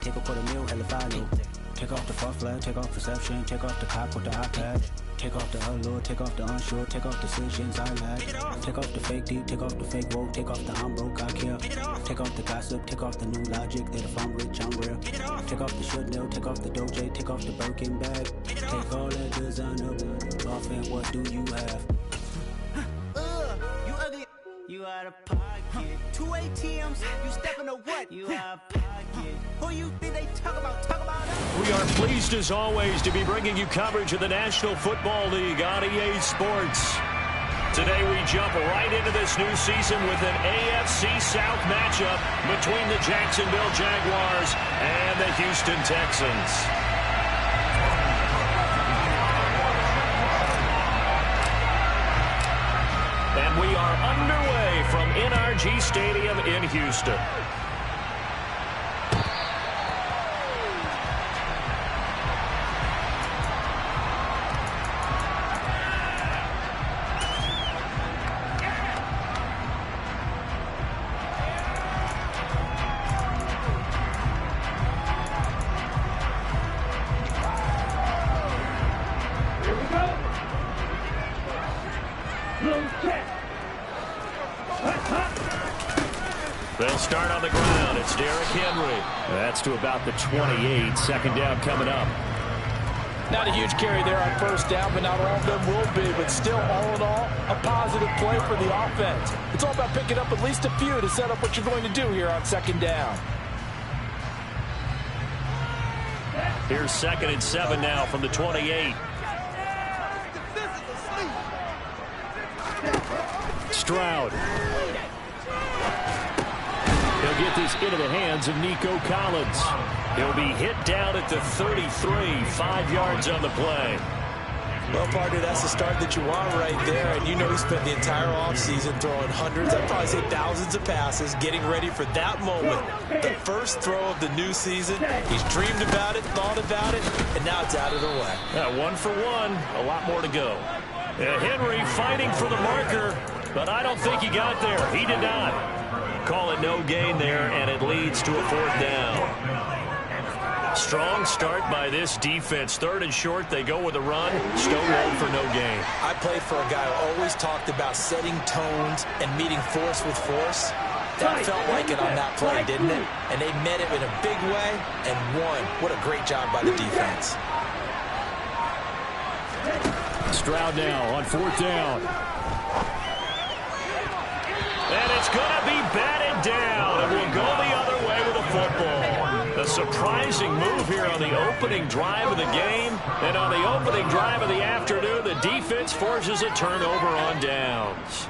Take a quarter mil, hella final. Take off the far flag, take off perception, take off the cop with the iPad. Take off the allure, take off the unsure, take off decisions I lack. Take off the fake deep, take off the fake woke, take off the I'm broke, I care. Take off the gossip, take off the new logic that if I'm rich, I'm real. Take off the should know, take off the Doja, take off the Birkin bag. Take all that designer off and what do you have? You ugly. You out of pocket. 2 ATMs, you stepping to what? You out of pocket. Who you think they talk about us? We are pleased as always to be bringing you coverage of the National Football League on EA Sports. Today we jump right into this new season with an AFC South matchup between the Jacksonville Jaguars and the Houston Texans. And we are underway from NRG Stadium in Houston. They'll start on the ground. It's Derrick Henry. That's to about the 28. Second down coming up. Not a huge carry there on first down, but not all of them will be. But still, all in all, a positive play for the offense. It's all about picking up at least a few to set up what you're going to do here on second down. Here's 2nd and 7 now from the 28. Stroud. He'll get this into the hands of Nico Collins. He'll be hit down at the 33, 5 yards on the play. Well, partner, that's the start that you want right there. And you know he spent the entire offseason throwing hundreds, I'd probably say thousands of passes, getting ready for that moment. The first throw of the new season. He's dreamed about it, thought about it, and now it's out of the way. 1 for 1, a lot more to go. Henry fighting for the marker, but I don't think he got there. He did not. Call it no gain there, and it leads to a 4th down. Strong start by this defense. 3rd and short, they go with a run. Stonewalled for no gain. I played for a guy who always talked about setting tones and meeting force with force. That felt like it on that play, didn't it? And they met it in a big way and won. What a great job by the defense. Stroud now on 4th down. And it's going to be batted down, and we'll go the other way with the football. A surprising move here on the opening drive of the game. And on the opening drive of the afternoon, the defense forces a turnover on downs.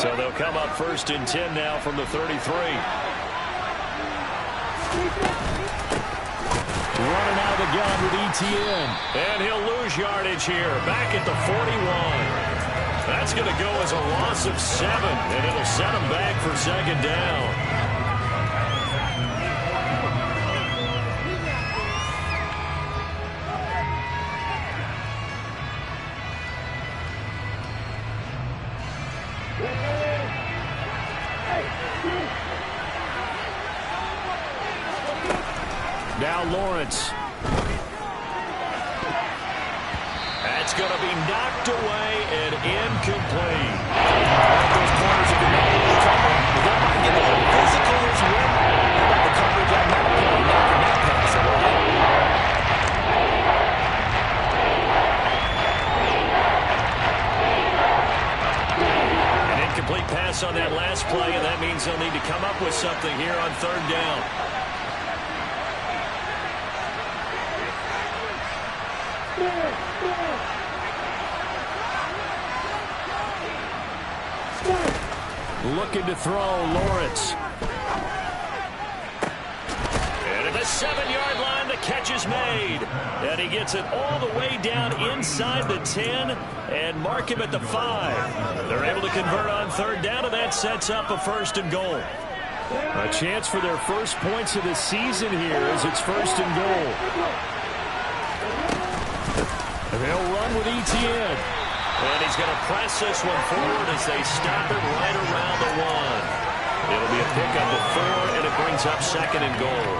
So they'll come up 1st and 10 now from the 33. Running out of the gun with ETN. And he'll lose yardage here. Back at the 41. That's going to go as a loss of 7. And it'll set him back for 2nd down. Now Lawrence. That's going to be knocked away and incomplete. Those corners are going to be trouble. They might get a little physical as well. The coverage on that play, knocking that pass away. An incomplete pass on that last play, and that means they'll need to come up with something here on 3rd down. Looking to throw, Lawrence. And at the 7-yard line, the catch is made. And he gets it all the way down inside the 10 and mark him at the 5. They're able to convert on 3rd down, and that sets up a 1st and goal. A chance for their first points of the season here as it's 1st and goal. They'll run with ETN. he's going to press this one forward as they stop it right around the 1. It'll be a pickup of 4, and it brings up 2nd and goal.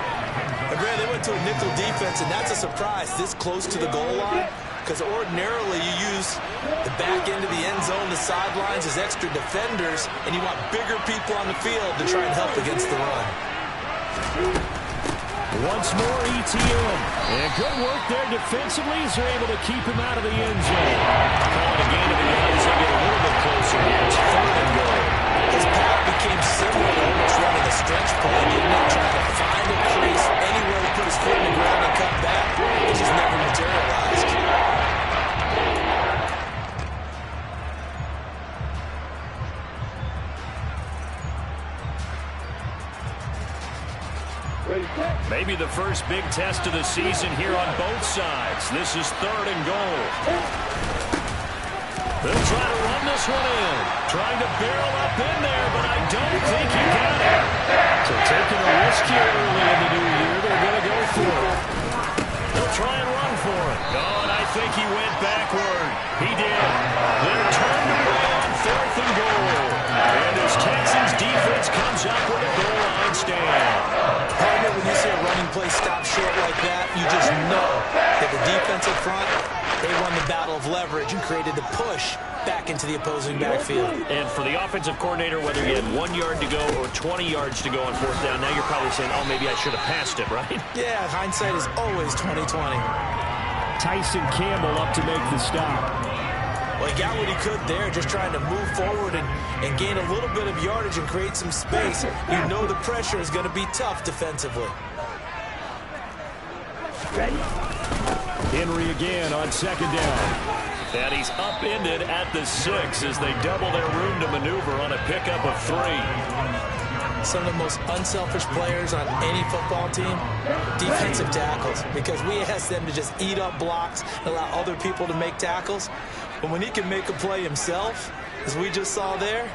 And Grant, they went to a nickel defense, and that's a surprise this close to the goal line, because ordinarily you use the back end of the end zone, the sidelines as extra defenders, and you want bigger people on the field to try and help against the run. Once more ETN. And good work there defensively as they're able to keep him out of the end zone. Calling a gain of the yard as they get a little bit closer here. It's 3rd and goal. His path became similar to almost running a stretch play, didn't it? Trying to find a crease anywhere to put his foot in the ground and cut back. It just never materialized. Maybe the first big test of the season here on both sides. This is 3rd and goal. They'll try to run this one in. Trying to barrel up in there, but I don't think he got it. So taking a risk here early in the new year, they're going to go for it. They'll try and run for it. Oh, and I think he went backward. He did. They're turned away on 4th and goal. And as Texans defense comes up with a goal line stand. Partner, when you see a running play stop short like that, you just know that the defensive front, they won the battle of leverage and created the push back into the opposing backfield. And for the offensive coordinator, whether you had 1 yard to go or 20 yards to go on 4th down, now you're probably saying, oh, maybe I should have passed it, right? Yeah, hindsight is always 20/20. Tyson Campbell up to make the stop. Well, he got what he could there, just trying to move forward and gain a little bit of yardage and create some space. You know the pressure is going to be tough defensively. Henry again on 2nd down. And he's upended at the 6 as they double their room to maneuver on a pickup of 3. Some of the most unselfish players on any football team, defensive tackles, because we ask them to just eat up blocks and allow other people to make tackles. But when he can make a play himself, as we just saw there,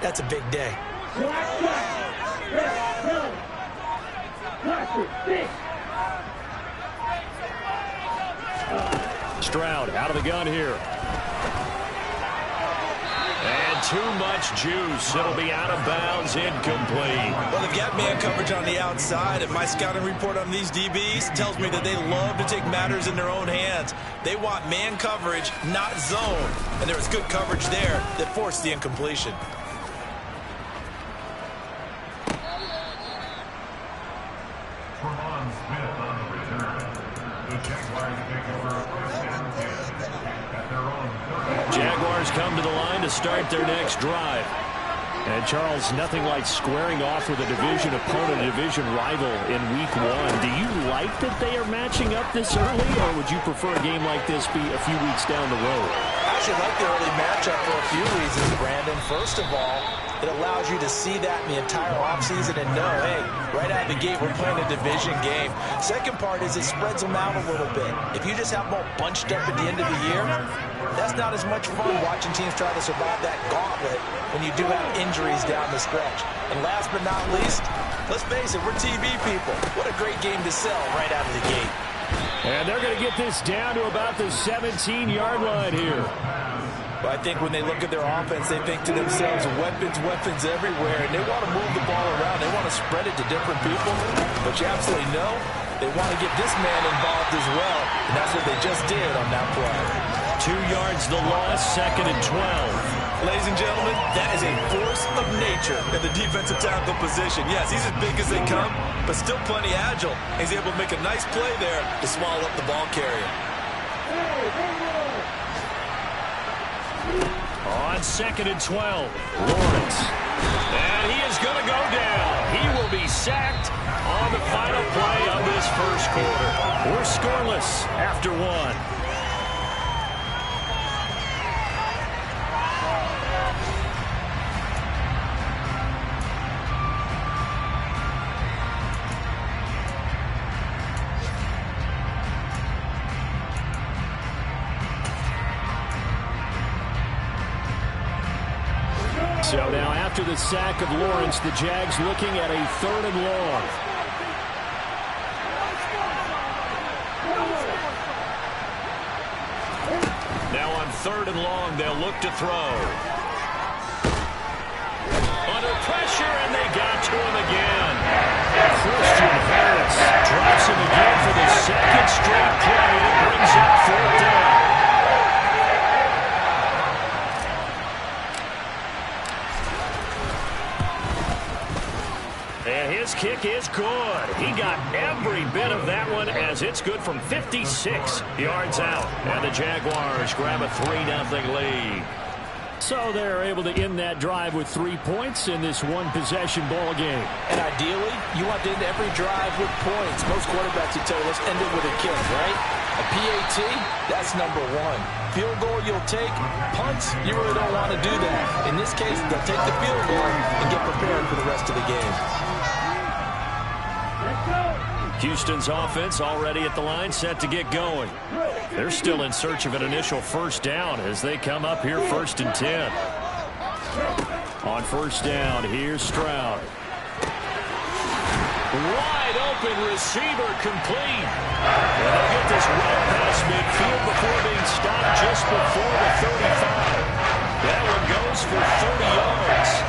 that's a big day. Stroud out of the gun here. And too much juice. It'll be out of bounds, incomplete. Well, they've got man coverage on the outside, and my scouting report on these DBs tells me that they love to take matters in their own hands. They want man coverage, not zone. And there was good coverage there that forced the incompletion. Jaguars come to the line to start their next drive. And, Charles, nothing like squaring off with a division opponent, a division rival in Week 1. Do you like that they are matching up this early, or would you prefer a game like this be a few weeks down the road? I actually like the early matchup for a few reasons, Brandon. First of all, it allows you to see that in the entire offseason and know, hey, right out of the gate, we're playing a division game. Second part is it spreads them out a little bit. If you just have them all bunched up at the end of the year, that's not as much fun watching teams try to survive that gauntlet when you do have injuries down the stretch. And last but not least, let's face it, we're TV people. What a great game to sell right out of the gate. And they're going to get this down to about the 17-yard line here. But I think when they look at their offense, they think to themselves, weapons everywhere, and they want to move the ball around. They want to spread it to different people. But you absolutely know they want to get this man involved as well, and that's what they just did on that play. 2 yards the loss, 2nd and 12. Ladies and gentlemen, that is a force of nature in the defensive tackle position. Yes, he's as big as they come, but still plenty agile. He's able to make a nice play there to swallow up the ball carrier. On 2nd and 12, Lawrence. And he is going to go down. He will be sacked on the final play of this first quarter. We're scoreless after 1. So now after the sack of Lawrence, the Jags looking at a 3rd and long. Now on 3rd and long, they'll look to throw. Under pressure, and they got to him again. Christian Harris drops him again for the second straight play. It brings up 4th down. And his kick is good. He got every bit of that one as it's good from 56 yards out. And the Jaguars grab a 3-0 lead. So they're able to end that drive with 3 points in this one-possession ball game. And ideally, you want to end every drive with points. Most quarterbacks would tell you, let's end it with a kick, right? A PAT, that's number 1. Field goal you'll take. Punts, you really don't want to do that. In this case, they'll take the field goal and get prepared for the rest of the game. Houston's offense already at the line, set to get going. They're still in search of an initial first down as they come up here 1st and 10. On first down, here's Stroud. Wide open receiver complete. And they'll get this well past midfield before being stopped just before the 35. That one goes for 30 yards.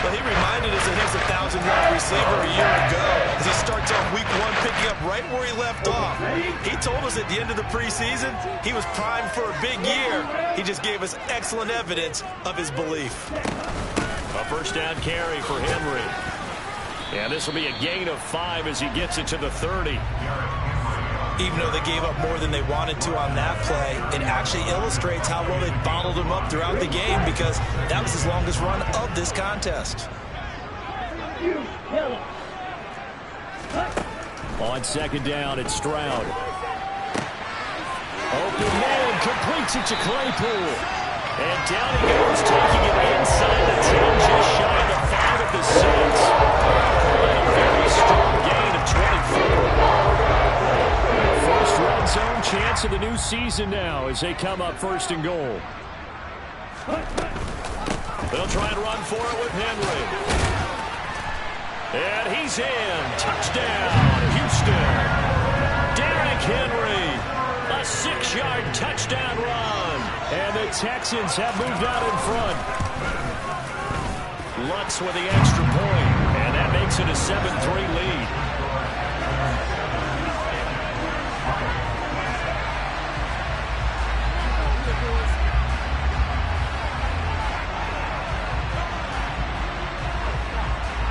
But he reminded us that he was a 1,000-yard receiver a year ago as he starts off week 1 picking up right where he left off. He told us at the end of the preseason he was primed for a big year. He just gave us excellent evidence of his belief. A first down carry for Henry. And this will be a gain of 5 as he gets it to the 30. Even though they gave up more than they wanted to on that play, it actually illustrates how well they bottled him up throughout the game because that was his longest run of this contest. On second down, it's Stroud. Open man, completes it to Claypool. And down he goes, taking it inside the 10, just shy of the 5 at the 6. And a very strong gain of 24. First red zone chance of the new season now as they come up 1st and goal. They'll try and run for it with Henry. And he's in. Touchdown, Houston. Derrick Henry. A 6-yard touchdown run. And the Texans have moved out in front. Lutz with the extra point. And that makes it a 7-3 lead.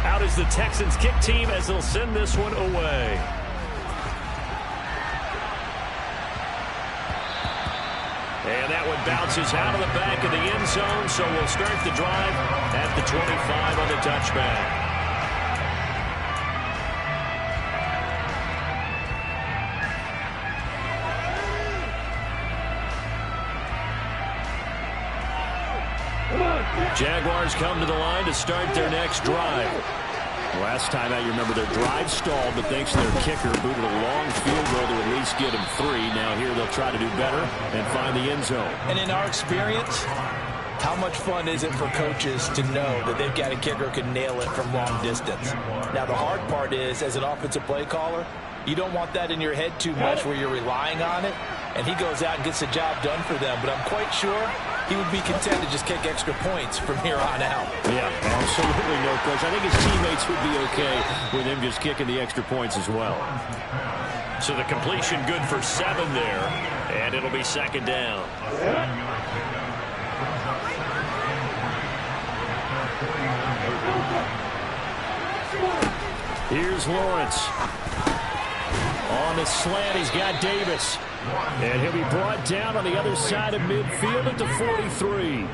Out is the Texans kick team as they'll send this one away. And that one bounces out of the back of the end zone, so we'll start the drive at the 25 on the touchback. Jaguars come to the line to start their next drive. Last time out, you remember their drive stalled, but thanks to their kicker, booted a long field goal to at least get them 3. Now here they'll try to do better and find the end zone. And in our experience, how much fun is it for coaches to know that they've got a kicker who can nail it from long distance? Now the hard part is, as an offensive play caller, you don't want that in your head too much where you're relying on it. And he goes out and gets the job done for them. But I'm quite sure he would be content to just kick extra points from here on out. Yeah, absolutely no question. I think his teammates would be okay with him just kicking the extra points as well. So the completion good for 7 there, and it'll be second down. Here's Lawrence. On the slant, he's got Davis. And he'll be brought down on the other side of midfield at the 43.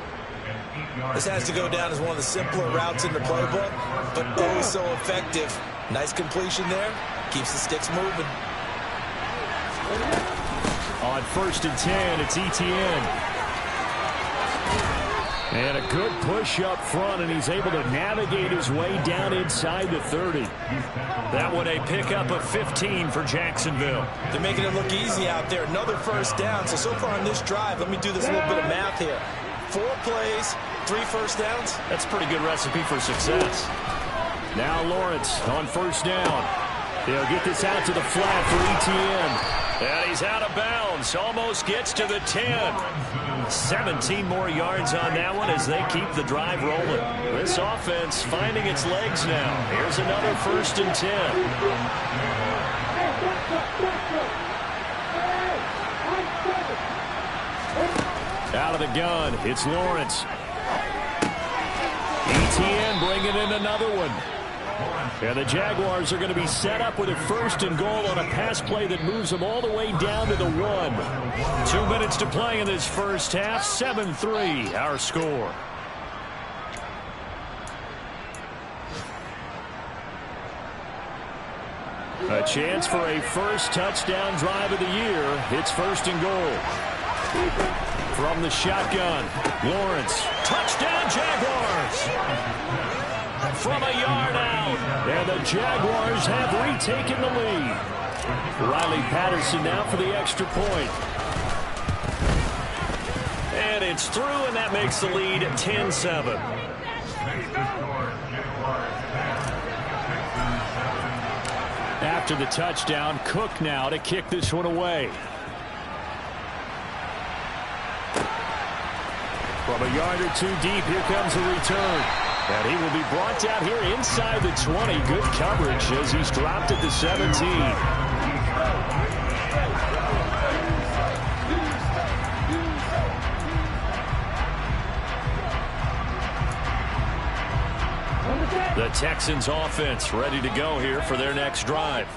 This has to go down as one of the simpler routes in the playbook, but oh so effective. Nice completion there. Keeps the sticks moving. On 1st and 10, it's Etienne. And a good push up front, and he's able to navigate his way down inside the 30. That one a pickup of 15 for Jacksonville. They're making it look easy out there. Another first down. So far on this drive, let me do this little bit of math here. 4 plays, 3 first downs. That's a pretty good recipe for success. Now Lawrence on 1st down. They'll get this out to the flat for Etienne. And he's out of bounds. Almost gets to the 10. 17 more yards on that one as they keep the drive rolling. This offense finding its legs now. Here's another 1st and 10. Out of the gun, it's Lawrence. ETN bringing in another one. And the Jaguars are going to be set up with a 1st and goal on a pass play that moves them all the way down to the 1. 2 minutes to play in this first half. 7-3 our score. A chance for a first touchdown drive of the year. It's 1st and goal. From the shotgun, Lawrence. Touchdown, Jaguars! From a yard out. And the Jaguars have retaken the lead. Riley Patterson now for the extra point. And it's through, and that makes the lead 10-7. After the touchdown, Cook now to kick this one away. From a yard or two deep, here comes a return. And he will be brought down here inside the 20. Good coverage as he's dropped at the 17. The Texans offense ready to go here for their next drive.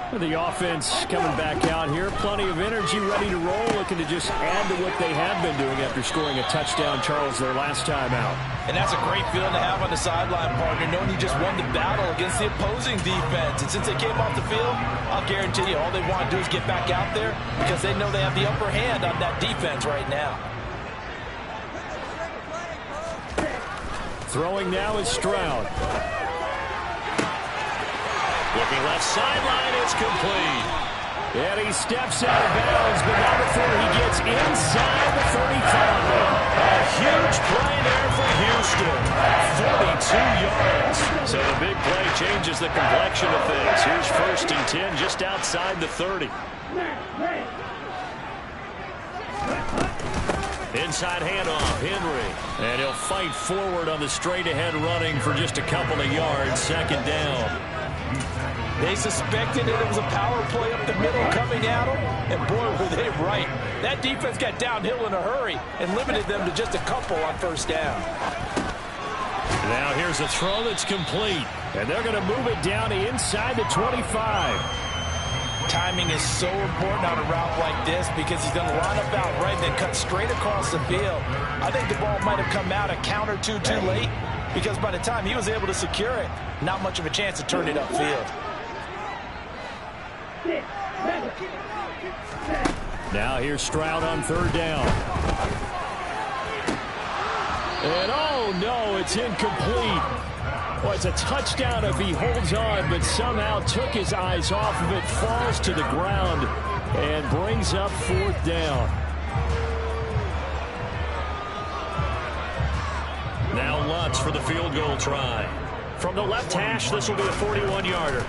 The offense coming back out here. Plenty of energy, ready to roll, looking to just add to what they have been doing after scoring a touchdown, Charles, their last time out. And that's a great feeling to have on the sideline, partner, knowing you just won the battle against the opposing defense. And since they came off the field, I'll guarantee you all they want to do is get back out there because they know they have the upper hand on that defense right now. Throwing now is Stroud. Looking left sideline, it's complete. And he steps out of bounds, but not before he gets inside the 35. A huge play there for Houston. 42 yards. So the big play changes the complexion of things. Here's 1st and 10 just outside the 30. Inside handoff, Henry. And he'll fight forward on the straight-ahead running for just a couple of yards. 2nd down. They suspected that it was a power play up the middle coming at them, and boy, were they right. That defense got downhill in a hurry and limited them to just a couple on 1st down. Now here's a throw that's complete, and they're going to move it down to inside the 25. Timing is so important on a route like this because he's going to line up out right and then cut straight across the field. I think the ball might have come out a count or two too late because by the time he was able to secure it, not much of a chance to turn it upfield. Now here's Stroud on 3rd down. And oh no, it's incomplete. Well, it's a touchdown if he holds on, but somehow took his eyes off of it, falls to the ground, and brings up 4th down. Now Lutz for the field goal try. From the left hash, this will be a 41-yarder.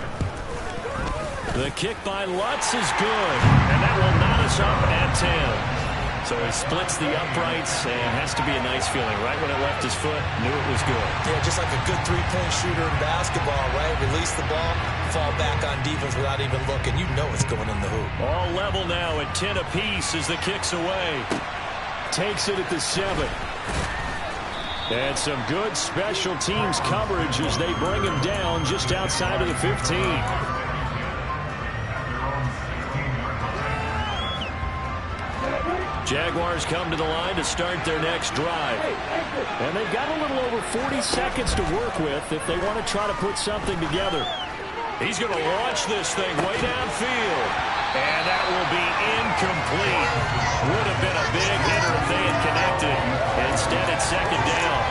The kick by Lutz is good, and that will knot us up at 10. So he splits the uprights, and has to be a nice feeling. Right when it left his foot, knew it was good. Yeah, just like a good three-point shooter in basketball, right? Release the ball, fall back on defense without even looking. You know it's going in the hoop. All level now at 10 apiece as the kick's away. Takes it at the 7. And some good special teams coverage as they bring him down just outside of the 15. Jaguars come to the line to start their next drive. And they've got a little over 40 seconds to work with if they want to try to put something together. He's going to launch this thing way downfield. And that will be incomplete. Would have been a big hitter if they had connected. Instead, it's 2nd down.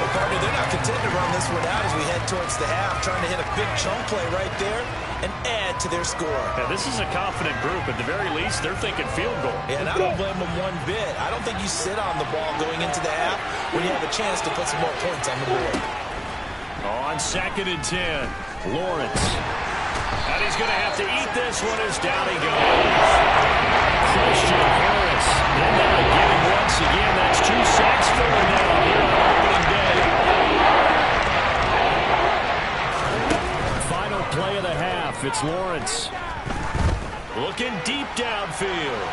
Well, partner, they're not content to run this one out as we head towards the half, trying to hit a big chunk play right there and add to their score. Now, this is a confident group. At the very least, they're thinking field goal. Yeah, and I don't blame them one bit. I don't think you sit on the ball going into the half when you have a chance to put some more points on the board. On 2nd and 10, Lawrence. And he's going to have to eat this one as down he goes. Christian Harris in there again once again. That's 2 sacks for him now here on opening day. Final play of the half. It's Lawrence. Looking deep downfield.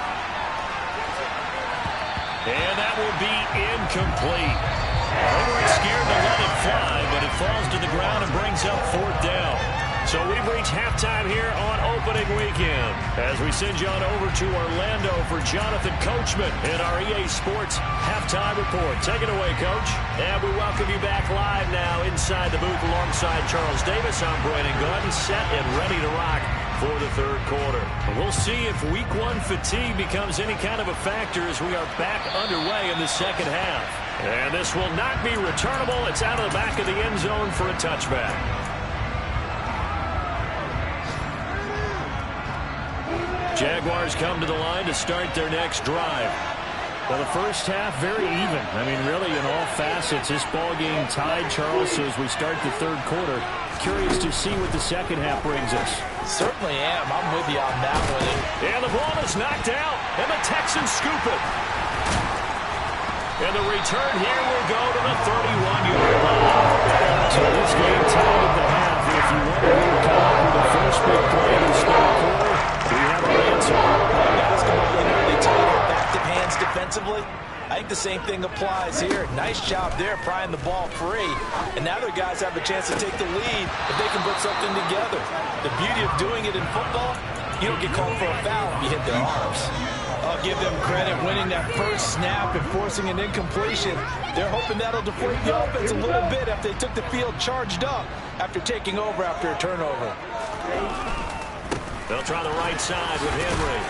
And that will be incomplete. They weren't scared to let it fly, but it falls to the ground and brings up 4th down. So we've reached halftime here on opening weekend as we send you on over to Orlando for Jonathan Coachman in our EA Sports Halftime Report. Take it away, Coach. And we welcome you back live now inside the booth alongside Charles Davis. I'm Brandon Gordon, set and ready to rock for the 3rd quarter. We'll see if Week 1 fatigue becomes any kind of a factor as we are back underway in the 2nd half. And this will not be returnable. It's out of the back of the end zone for a touchback. Jaguars come to the line to start their next drive. Well, the first half, very even. I mean, really, in all facets, this ball game tied, Charles. So as we start the 3rd quarter, curious to see what the 2nd half brings us. Certainly am. I'm with you on that one. And the ball is knocked out, and the Texans scoop it. And the return here will go to the 31-yard line. So this game tied at the half. If you want to come up with the first big play in this 3rd quarter, we have our answer. Basketball, they tell you they're active hands defensively. I think the same thing applies here. Nice job there, prying the ball free. And now their guys have a chance to take the lead if they can put something together. The beauty of doing it in football, you don't get called for a foul if you hit their arms. I'll give them credit winning that first snap and forcing an incompletion. They're hoping that'll deflate the offense a little bit after they took the field charged up after taking over after a turnover. They'll try the right side with Henry.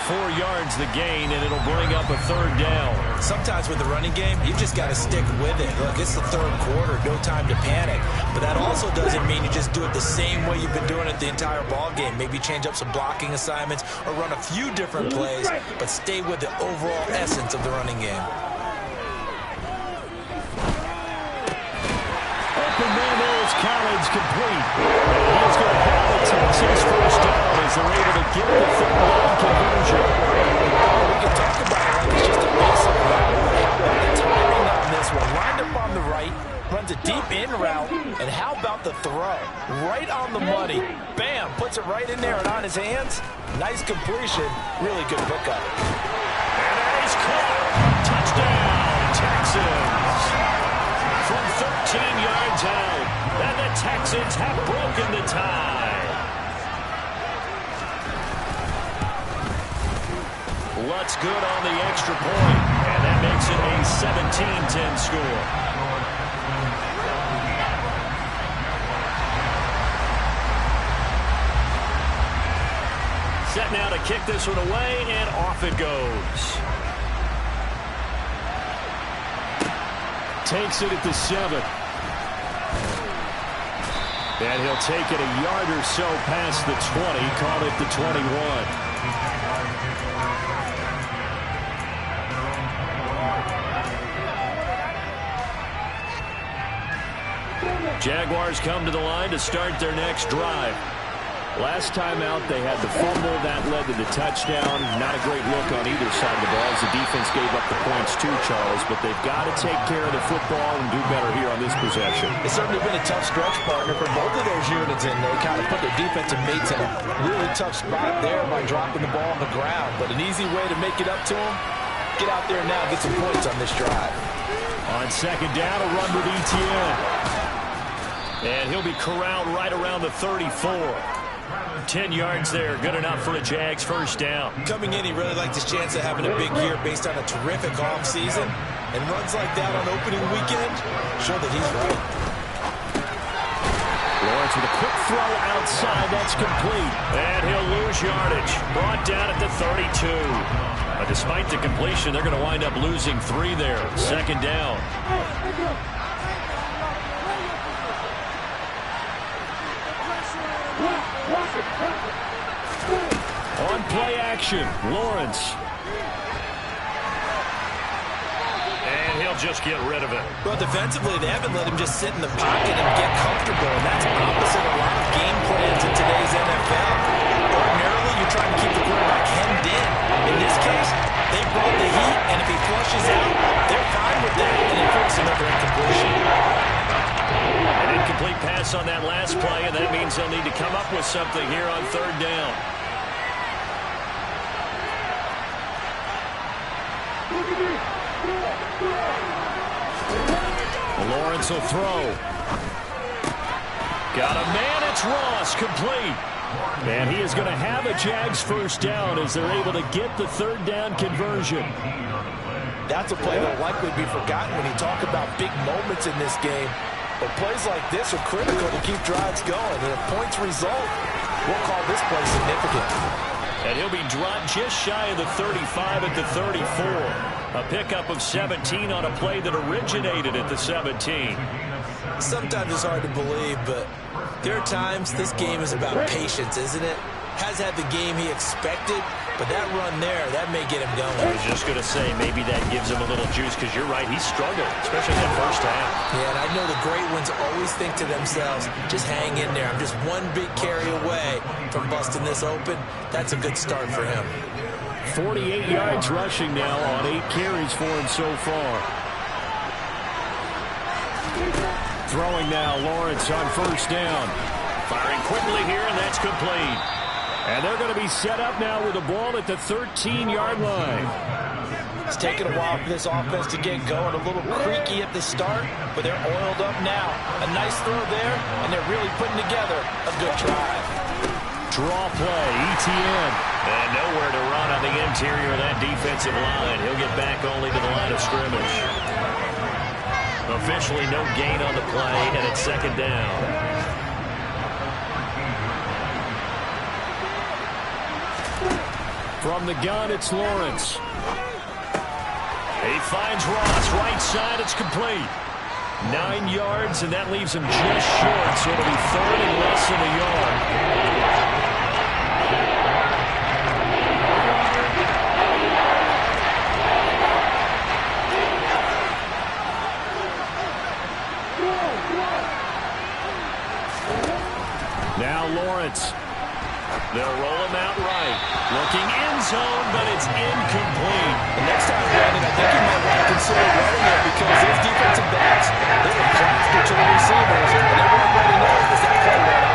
4 yards the gain, and it'll bring up a 3rd down. Sometimes with the running game, you just got to stick with it. Look, it's the 3rd quarter, no time to panic. But that also doesn't mean you just do it the same way you've been doing it the entire ball game. Maybe change up some blocking assignments or run a few different plays, but stay with the overall essence of the running game. Open man there is Collins, complete. He's going to have the Texans first down as they're able to get the 3rd down conversion. We can talk about it like it's just a basic route. How about the timing on this one? Lined up on the right, runs a deep in route, and how about the throw? Right on the money. Bam, puts it right in there and on his hands. Nice completion, really good pickup. And that is caught. Touchdown, Texans. From 13 yards out, and the Texans have broken the tie. Lutz good on the extra point, and that makes it a 17-10 score. Set now to kick this one away, and off it goes. Takes it at the 7. And he'll take it a yard or so past the 20, call it the 21. Jaguars come to the line to start their next drive. Last time out, they had the fumble. That led to the touchdown. Not a great look on either side of the ball as the defense gave up the points too, Charles. But they've got to take care of the football and do better here on this possession. It's certainly been a tough stretch, partner, for both of those units, and they kind of put their defensive mates in a really tough spot there by dropping the ball on the ground. But an easy way to make it up to them, get out there now, get some points on this drive. On 2nd down, a run with Etienne. And he'll be corralled right around the 34. 10 yards there, good enough for a Jags first down. Coming in, he really liked his chance of having a big year based on a terrific offseason. And runs like that on opening weekend show that he's right. Lawrence with a quick throw outside. That's complete. And he'll lose yardage. Brought down at the 32. Despite the completion, they're going to wind up losing 3 there. 2nd down. On play action, Lawrence. And he'll they'll just get rid of it. Well, defensively, they haven't let him just sit in the pocket and get comfortable, and that's opposite a lot of game plans in today's NFL. Ordinarily, you're trying to keep the quarterback hemmed in. In this case, they brought the heat, and if he flushes out, they're fine with that, and they force another incompletion. An incomplete pass on that last play, and that means they'll need to come up with something here on third down. Lawrence will throw. Got a man, it's Ross, complete. And he is going to have a Jags first down as they're able to get the third down conversion. That's a play that will likely be forgotten when you talk about big moments in this game. But plays like this are critical to keep drives going. And if points result, we'll call this play significant. And he'll be dropped just shy of the 35 at the 34. A pickup of 17 on a play that originated at the 17. Sometimes it's hard to believe, but there are times this game is about patience, isn't it? Has had the game he expected, but that run there, that may get him going. I was just going to say, maybe that gives him a little juice, because you're right, he struggled, especially that first half. Yeah, and I know the great ones always think to themselves, just hang in there. I'm just one big carry away from busting this open. That's a good start for him. 48 yards rushing now on 8 carries for him so far. Throwing now, Lawrence on first down. Firing quickly here, and that's complete. And they're going to be set up now with the ball at the 13-yard line. It's taken a while for this offense to get going. A little creaky at the start, but they're oiled up now. A nice throw there, and they're really putting together a good drive. Draw play, ETN. And nowhere to run on the interior of that defensive line. He'll get back only to the line of scrimmage. Officially no gain on the play, and it's second down. From the gun, it's Lawrence. He finds Ross, right side, it's complete. 9 yards, and that leaves him just short, so it'll be third and less than a yard. Now Lawrence. They'll roll him out right. Looking end zone, but it's incomplete. The next time, Brandon, I think he might want to consider running it because those defensive backs, they were faster to the receivers, and everyone already knows that that play went out.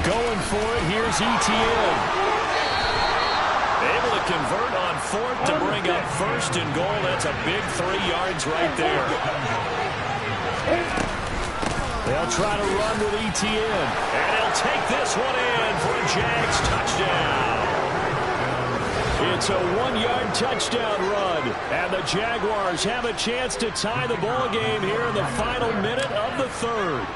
Going for it, here's ETN. Able to convert on fourth to bring up first and goal. That's a big 3 yards right there. They'll try to run with ETN. And he'll take this one in for a Jags touchdown. It's a 1-yard touchdown run. And the Jaguars have a chance to tie the ball game here in the final minute of the third.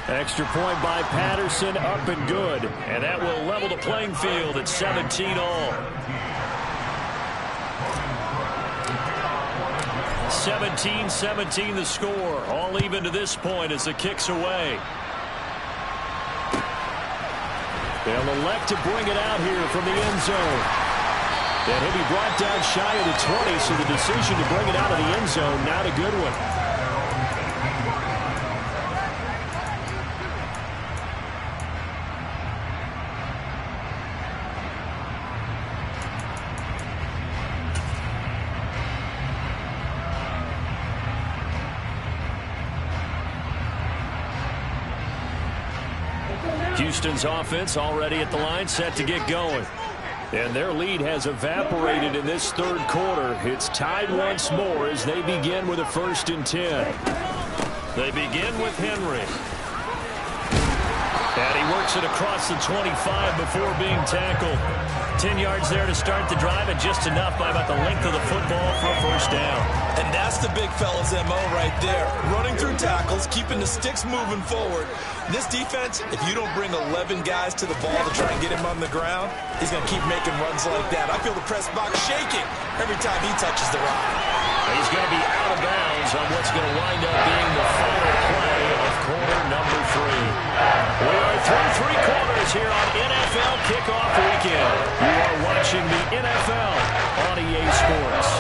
Extra point by Patterson, up and good. And that will level the playing field at 17 all. 17-17 the score. All even to this point as the kick's away. They'll elect to bring it out here from the end zone. And he'll be brought down shy of the 20, so the decision to bring it out of the end zone, not a good one. Houston's offense already at the line, set to get going. And their lead has evaporated in this third quarter. It's tied once more as they begin with a 1st and 10. They begin with Henry. And he works it across the 25 before being tackled. 10 yards there to start the drive, and just enough by about the length of the football for a first down. And that's the big fella's MO right there. Running through tackles, keeping the sticks moving forward. This defense, if you don't bring 11 guys to the ball to try and get him on the ground, he's going to keep making runs like that. I feel the press box shaking every time he touches the rock. He's going to be out of bounds on what's going to wind up being the final play of quarter number 3. We are through 3 quarters here on NFL Kickoff Weekend. You are watching the NFL on EA Sports.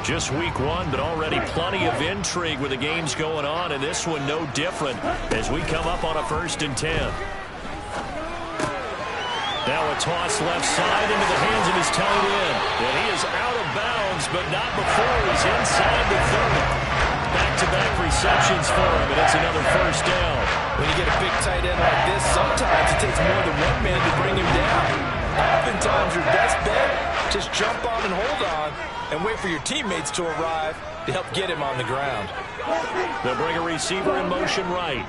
Just week 1, but already plenty of intrigue with the games going on, and this one no different as we come up on a 1st and 10. Now a toss left side into the hands of his tight end. And he is out of bounds, but not before he's inside the 30. Back-to-back receptions for him, and it's another first down. When you get a big tight end like this, sometimes it takes more than one man to bring him down. Oftentimes your best bet, just jump on and hold on and wait for your teammates to arrive to help get him on the ground. They'll bring a receiver in motion right.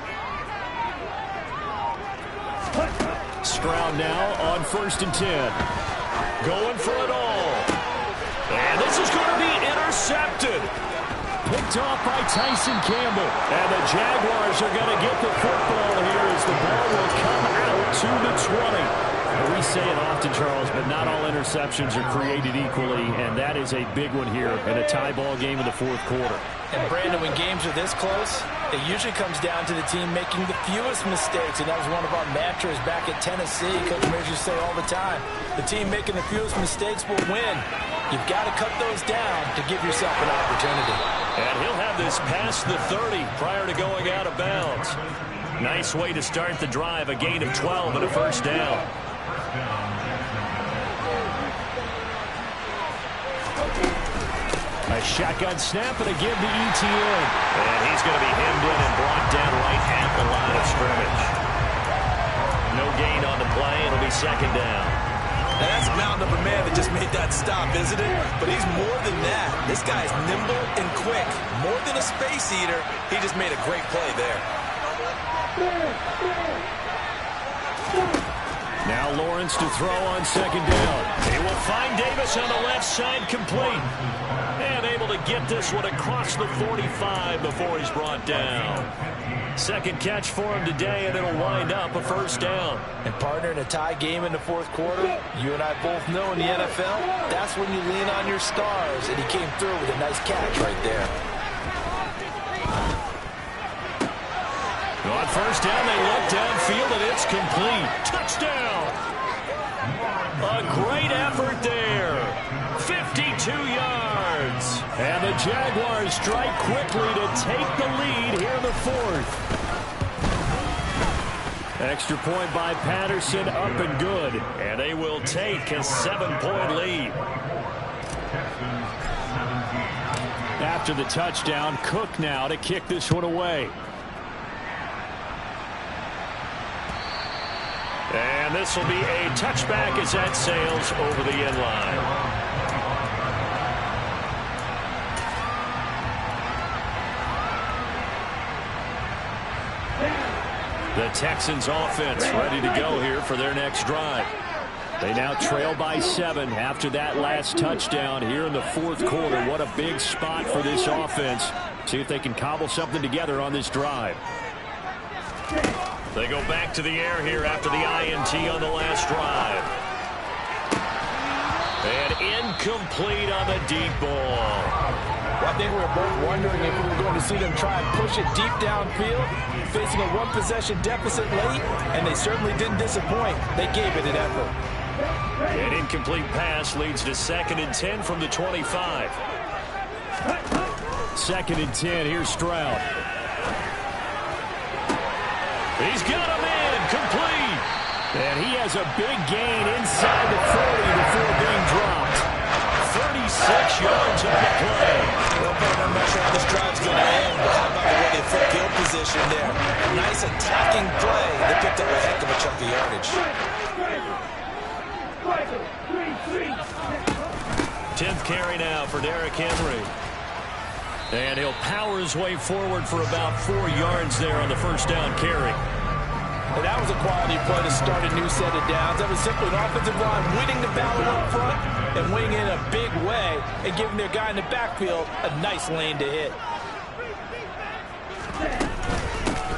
Stroud now on 1st and 10. Going for it all. And this is going to be intercepted. Picked off by Tyson Campbell. And the Jaguars are going to get the football here as the ball will come out to the 20. We say it often, Charles, but not all interceptions are created equally, and that is a big one here in a tie ball game in the 4th quarter. And Brandon, when games are this close, it usually comes down to the team making the fewest mistakes, and that was one of our mantras back at Tennessee. Coach Mears used to say all the time, the team making the fewest mistakes will win. You've got to cut those down to give yourself an opportunity. And he'll have this past the 30 prior to going out of bounds. Nice way to start the drive, a gain of 12 and a first down. A shotgun snap and a give to ETN. And he's going to be hemmed in and brought down right at the line of scrimmage. No gain on the play. It'll be 2nd down. Now that's a mountain of a man that just made that stop, isn't it? But he's more than that. This guy's nimble and quick. More than a space eater, he just made a great play there. Now Lawrence to throw on 2nd down. He will find Davis on the left side, complete. And able to get this one across the 45 before he's brought down. 2nd catch for him today, and it'll wind up a first down. And partner, in a tie game in the 4th quarter, you and I both know in the NFL, that's when you lean on your stars, and he came through with a nice catch right there. On 1st down, they look downfield, and it's complete. Touchdown! A great effort there. 52 yards. And the Jaguars strike quickly to take the lead here in the 4th. Extra point by Patterson, up and good. And they will take a 7-point lead. After the touchdown, Cook now to kick this one away. And this will be a touchback as that sails over the end line. The Texans offense ready to go here for their next drive. They now trail by 7 after that last touchdown here in the 4th quarter. What a big spot for this offense. See if they can cobble something together on this drive. They go back to the air here after the INT on the last drive. And incomplete on the deep ball. Well, I think we were both wondering if we were going to see them try and push it deep downfield, facing a 1-possession deficit late, and they certainly didn't disappoint. They gave it an effort. An incomplete pass leads to 2nd and 10 from the 25. 2nd and 10, here's Stroud. He's got him in, complete. And he has a big gain inside the 40 before being dropped. 36 yards on the play. Well, but I'm not sure how this drive's going to end, but how about the way they flip field position there? Nice attacking play. They picked up a heck of a chunk of yardage. 10th carry now for Derrick Henry. And he'll power his way forward for about 4 yards there on the first down carry. And that was a quality play to start a new set of downs. That was simply an offensive line winning the battle up front and winning in a big way and giving their guy in the backfield a nice lane to hit.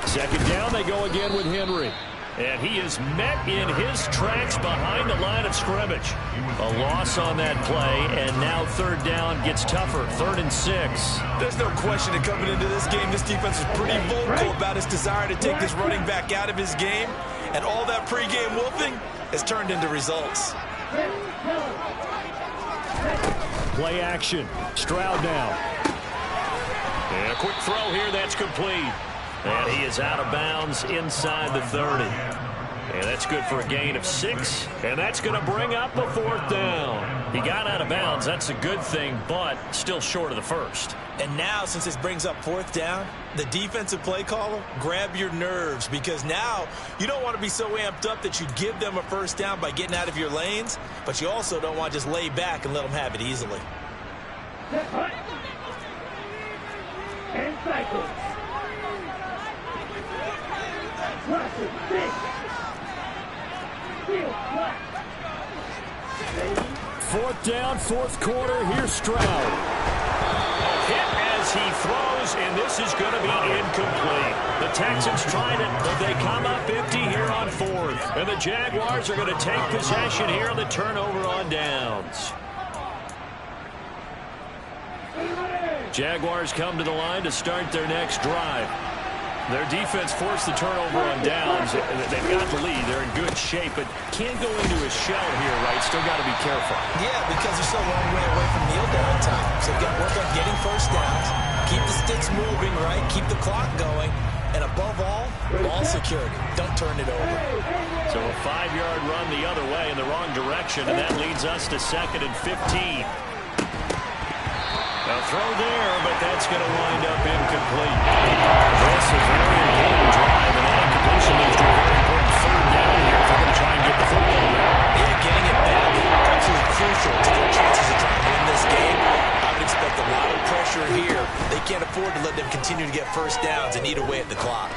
Second down, they go again with Henry. And he is met in his tracks behind the line of scrimmage. A loss on that play, and now third down gets tougher. 3rd and 6. There's no question that coming into this game, this defense is pretty vocal about his desire to take this running back out of his game. And all that pregame wolfing has turned into results. Play action. Stroud now. And a quick throw here, that's complete. And he is out of bounds inside the 30. And that's good for a gain of 6. And that's going to bring up a 4th down. He got out of bounds. That's a good thing, but still short of the first. And now, since this brings up 4th down, the defensive play caller, grab your nerves, because now you don't want to be so amped up that you give them a first down by getting out of your lanes, but you also don't want to just lay back and let them have it easily. Fourth down, 4th quarter. Here's Stroud. Hit as he throws, and this is going to be incomplete. The Texans tried it, but they come up empty here on 4th. And the Jaguars are going to take possession here on the turnover on downs. Jaguars come to the line to start their next drive. Their defense forced the turnover on downs. They've got the lead. They're in good shape, but can't go into a shell here, right? Still got to be careful. Yeah, because they're so long way away from kneel down time. So they've got to work on getting first downs, keep the sticks moving, right? Keep the clock going, and above all, ball security. Don't turn it over. So a 5-yard run the other way in the wrong direction, and that leads us to 2nd and 15. A throw there, but that's going to wind up incomplete. This is a very important drive, and that incompletion leads to a very important 3rd down here if they're going to try and get the football there. Yeah, getting it back, absolutely crucial to their chances of trying to win this game. I would expect a lot of pressure here. They can't afford to let them continue to get first downs and eat away at the clock.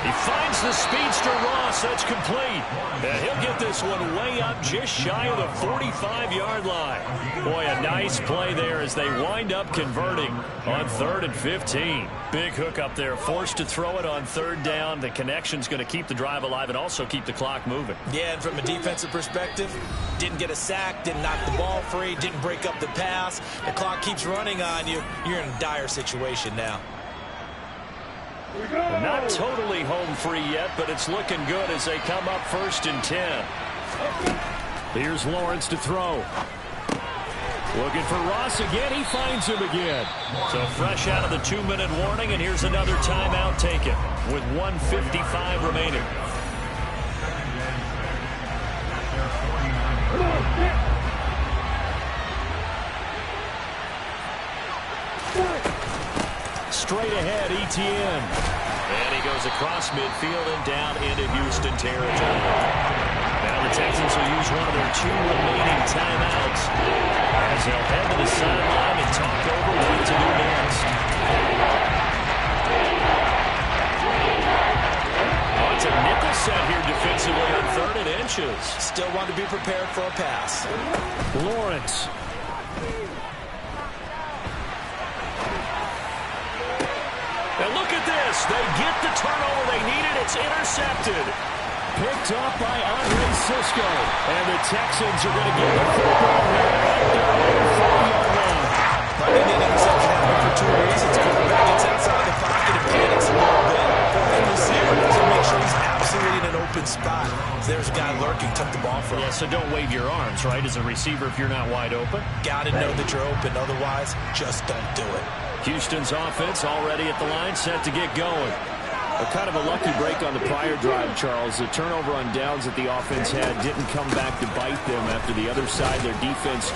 He finds the speedster Ross. That's complete. And he'll get this one way up just shy of the 45-yard line. Boy, a nice play there as they wind up converting on 3rd and 15. Big hook up there. Forced to throw it on 3rd down. The connection's going to keep the drive alive and also keep the clock moving. Yeah, and from a defensive perspective, didn't get a sack, didn't knock the ball free, didn't break up the pass. The clock keeps running on you. You're in a dire situation now. Not totally home free yet, but it's looking good as they come up 1st and 10. Here's Lawrence to throw. Looking for Ross again. He finds him again. So fresh out of the 2-minute warning, and here's another timeout taken with 1:55 remaining. Straight ahead, Etienne. And he goes across midfield and down into Houston territory. Now the Texans will use one of their 2 remaining timeouts as they'll head to the sideline and talk over what to do next. Oh, it's a nickel set here defensively on 3rd and inches. Still want to be prepared for a pass. Lawrence. And look at this. They get the turnover they needed. It's intercepted. Picked up by Andre Cisco. And the Texans are going to get the football right at their own 4-yard line. Finding the interception happened for 2 reasons. Quarterback gets outside the pocket and panics a little bit. And receiver doesn't make sure he's absolutely in an open spot. If there's a guy lurking, tuck the ball from him. Yeah, so don't wave your arms, right, as a receiver if you're not wide open. Got to know that you're open. Otherwise, just don't do it. Houston's offense already at the line, set to get going. A kind of a lucky break on the prior drive, Charles. The turnover on downs that the offense had didn't come back to bite them after the other side. Their defense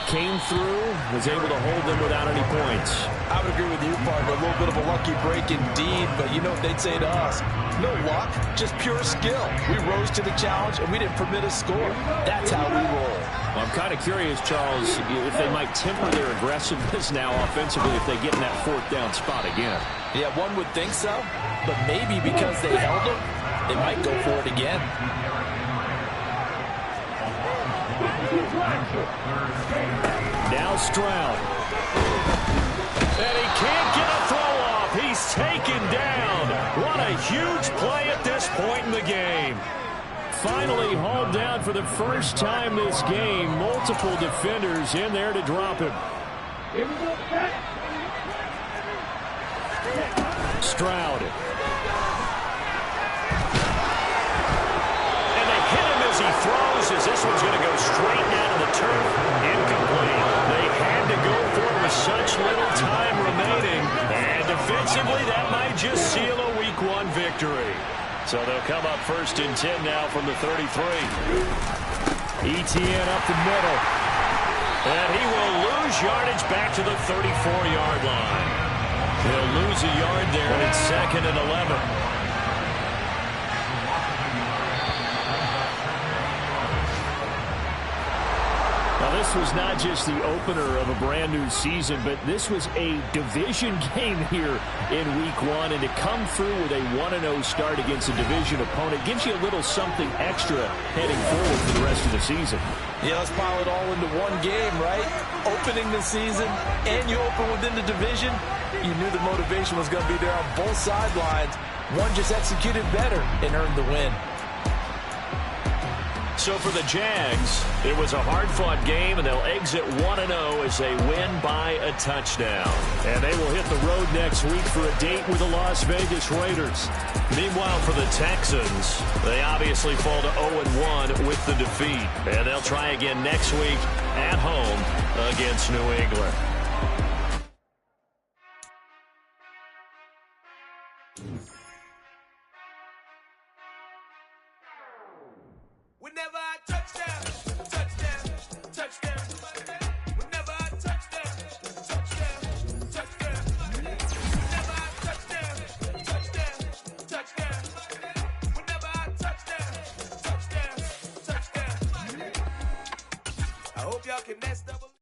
came through, was able to hold them without any points. I would agree with you, partner. A little bit of a lucky break indeed, but you know what they'd say to us? No luck, just pure skill. We rose to the challenge, and we didn't permit a score. That's how we roll. I'm kind of curious, Charles, if they might temper their aggressiveness now offensively if they get in that fourth down spot again. Yeah, one would think so, but maybe because they held them, they might go for it again. Now Stroud. And he can't get a throw off. He's taken down. What a huge play at this point in the game. Finally hauled down for the first time this game. Multiple defenders in there to drop him. Stroud. And they hit him as he throws, as this one's going to go straight down to the turf. Incomplete. They had to go for it with such little time remaining. And defensively, that might just seal a Week 1 victory. So they'll come up 1st and 10 now from the 33. Etienne up the middle. And he will lose yardage back to the 34-yard line. He'll lose a yard there, and it's 2nd and 11. Now, this was not just the opener of a brand new season, but this was a division game here in Week 1. And to come through with a 1-0 start against a division opponent gives you a little something extra heading forward for the rest of the season. Yeah, let's pile it all into one game, right? Opening the season, and you open within the division. You knew the motivation was going to be there on both sidelines. One just executed better and earned the win. So for the Jags, it was a hard-fought game, and they'll exit 1-0 as they win by a touchdown. And they will hit the road next week for a date with the Las Vegas Raiders. Meanwhile, for the Texans, they obviously fall to 0-1 with the defeat. And they'll try again next week at home against New England. Whenever I touchdown, touchdown, touchdown. Whenever I touchdown, touchdown, touchdown. Whenever I touchdown, touchdown, touchdown. Whenever I touchdown, touchdown, touchdown. I hope y'all can mess double.